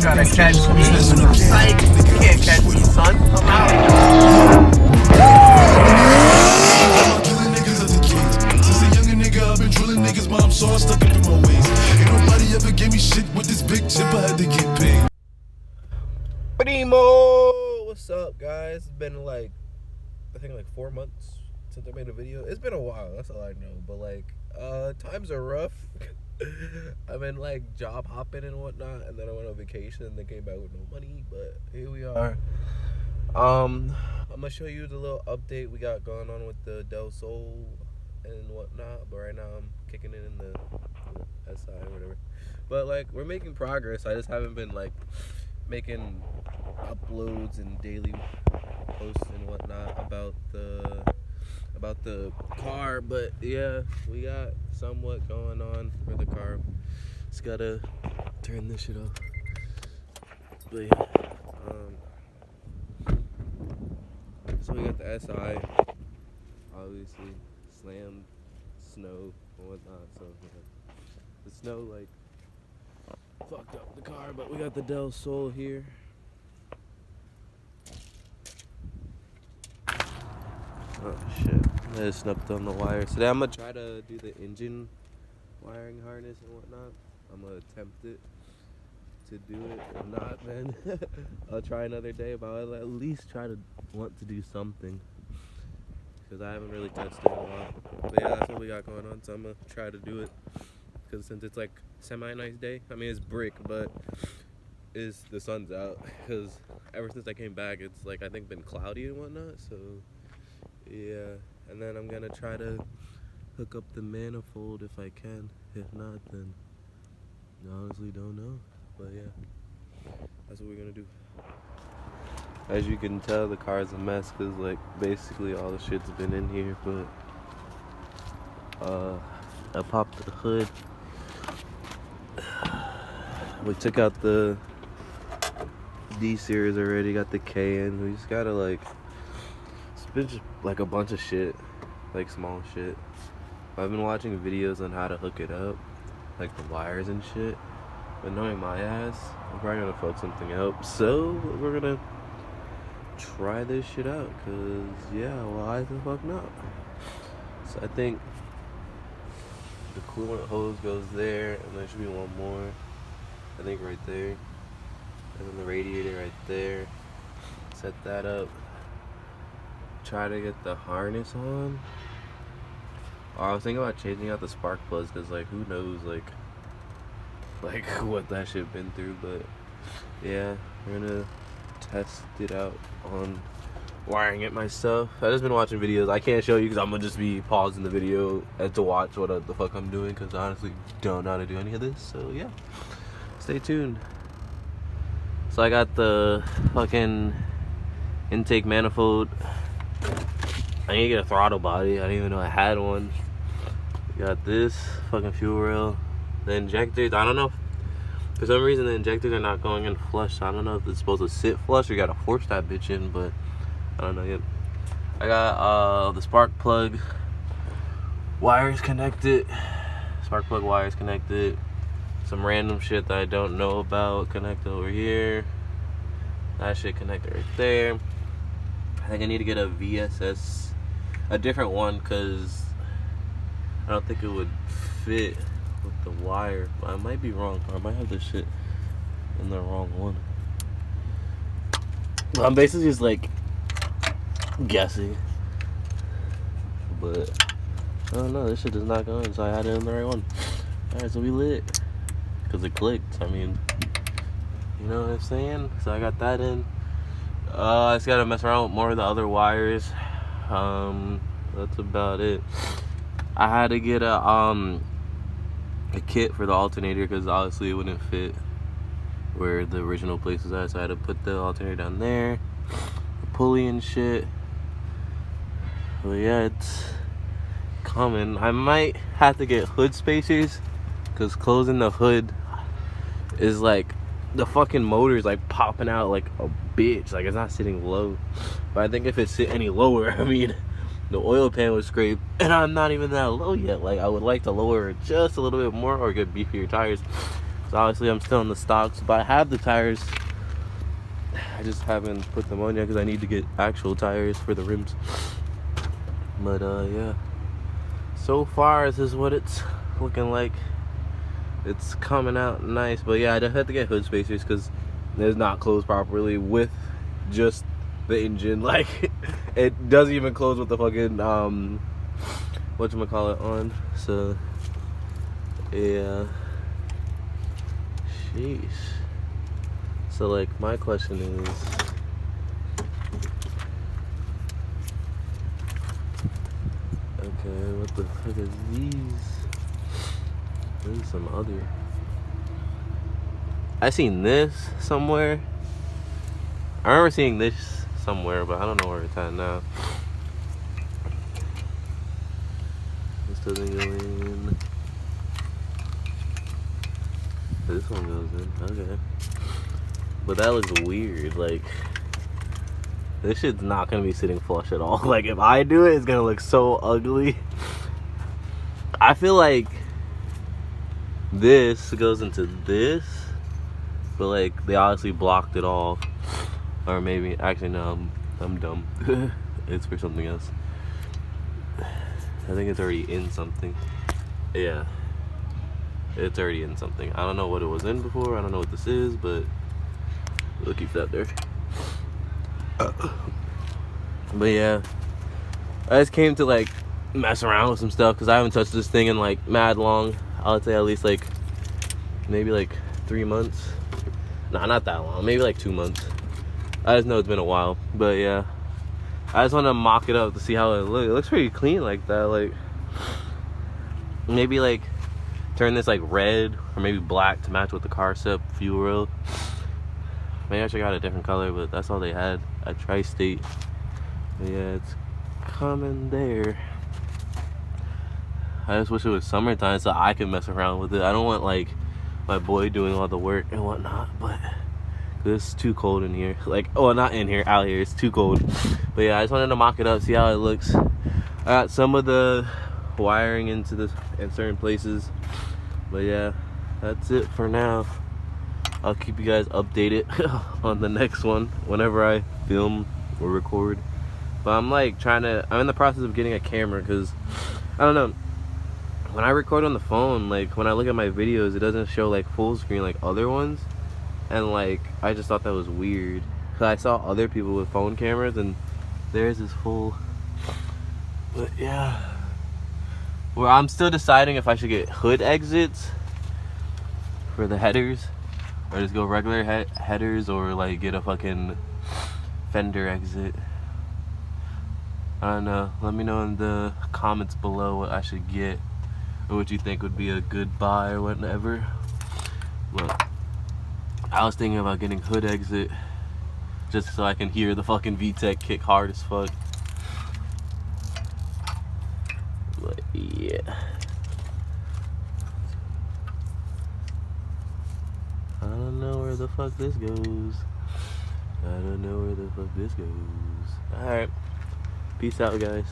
trying to catch me. Like, you can't catch me, son. I'm out. Since a younger nigga, I've been drilling niggas, mom, so I stuck up in my ways. Ain't nobody ever gave me shit with this big chip, I had to get paid. Primo! What's up, guys? It's been like, I think like 4 months since I made a video. It's been a while, that's all I know. But like, times are rough. I've been like job hopping and whatnot, and then I went on vacation and then came back with no money, but here we are. I'm gonna show you the little update we got going on with the Del Sol and whatnot, but right now I'm kicking it in the SI or whatever. But like, we're making progress. I just haven't been like making uploads and daily posts and whatnot about the car, but yeah, we got somewhat going on for the car. Just gotta turn this shit off. But yeah, so we got the SI, obviously slammed snow and whatnot, so yeah, the snow like fucked up the car, but we got the Del Sol here. Oh shit, I just snapped on the wire. Today I'm gonna try to do the engine wiring harness and whatnot. I'm gonna attempt it to do it. If not, then I'll try another day, but I'll at least try to want to do something, because I haven't really touched it in a while. But yeah, that's what we got going on, so I'm gonna try to do it, because since it's like semi-nice day, I mean it's brick, but the sun's out, because ever since I came back it's like I think been cloudy and whatnot, so yeah. And then I'm gonna try to hook up the manifold if I can. If not, then I honestly don't know. But yeah, that's what we're gonna do. As you can tell, the car's a mess because like basically all the shit's been in here. But I popped the hood. We took out the D series already. Got the K in. We just gotta like. It's just like a bunch of shit, like small shit. I've been watching videos on how to hook it up, like the wires and shit, but knowing my ass, I'm probably gonna fuck something up. So we're gonna try this shit out, cause yeah, why the fuck not? So I think the coolant hose goes there, and there should be one more, I think right there, and then the radiator right there. Set that up. Try to get the harness on. I was thinking about changing out the spark plugs, because like who knows like what that shit been through. But yeah, we're gonna test it out on wiring it myself. I've just been watching videos. I can't show you because I'm gonna just be pausing the video to watch what the fuck I'm doing, because I honestly don't know how to do any of this. So yeah, stay tuned. So I got the fucking intake manifold. I need to get a throttle body. I didn't even know I had one. Got this fucking fuel rail. The injectors, I don't know. For some reason the injectors are not going in flush. So I don't know if it's supposed to sit flush or you gotta force that bitch in, but I don't know yet. I got the spark plug wires connected. Spark plug wires connected. Some random shit that I don't know about connected over here. That shit connected right there. I think I need to get a VSS, a different one, because I don't think it would fit with the wire. But I might be wrong. I might have this shit in the wrong one. But I'm basically just like guessing. But I don't know. This shit does not go in, so I had it in the right one. Alright, so we lit. Because it clicked. I mean, you know what I'm saying? So I got that in. I just gotta mess around with more of the other wires. That's about it. I had to get a kit for the alternator, because obviously it wouldn't fit where the original place was at, so I had to put the alternator down there, the pulley and shit. But yeah, it's coming. I might have to get hood spacers, because closing the hood is like, the fucking motor is like popping out like a bitch. Like, it's not sitting low. But I think if it sit any lower, I mean, the oil pan would scrape, and I'm not even that low yet. Like, I would like to lower it just a little bit more or get beefier tires. So So obviously I'm still in the stocks, but I have the tires. I just haven't put them on yet because I need to get actual tires for the rims. But yeah, so far this is what it's looking like. It's coming out nice, but yeah, I just have to get hood spacers because it's not closed properly with just the engine. Like, it doesn't even close with the fucking whatchamacallit on. So yeah, sheesh. So like, my question is, okay, what the fuck is these? There's some other. I seen this somewhere. I remember seeing this somewhere, but I don't know where it's at now. This doesn't go in. This one goes in. Okay. But that looks weird. Like, this shit's not gonna be sitting flush at all. Like, if I do it, it's gonna look so ugly. I feel like this goes into this, but like they obviously blocked it off, or maybe actually no, I'm dumb. It's for something else. I think it's already in something. Yeah, it's already in something. I don't know what it was in before. I don't know what this is, but we'll keep that there. But yeah, I just came to like mess around with some stuff because I haven't touched this thing in like mad long. I'll say at least like maybe like 3 months. Nah, not that long. Maybe like 2 months. I just know it's been a while. But yeah, I just want to mock it up to see how it looks. It looks pretty clean like that. Like, maybe like turn this like red or maybe black to match with the car sep fuel rail. Maybe I should have got a different color, but that's all they had at Tri-State. But yeah, it's coming there. I just wish it was summertime so I could mess around with it. I don't want like my boy doing all the work and whatnot, but it's too cold in here. Like, oh, not in here, out here. It's too cold. But yeah, I just wanted to mock it up, see how it looks. I got some of the wiring into this in certain places. But yeah, that's it for now. I'll keep you guys updated on the next one whenever I film or record. But I'm like I'm in the process of getting a camera because I don't know. When I record on the phone, like when I look at my videos, it doesn't show like full screen like other ones, and like I just thought that was weird. Cause I saw other people with phone cameras and theirs is full. But yeah, well, I'm still deciding if I should get hood exits for the headers, or just go regular headers, or like get a fucking fender exit. I don't know. Let me know in the comments below what I should get, or what you think would be a good buy or whatever. But I was thinking about getting hood exit just so I can hear the fucking VTEC kick hard as fuck. But yeah, I don't know where the fuck this goes. I don't know where the fuck this goes. Alright, peace out guys.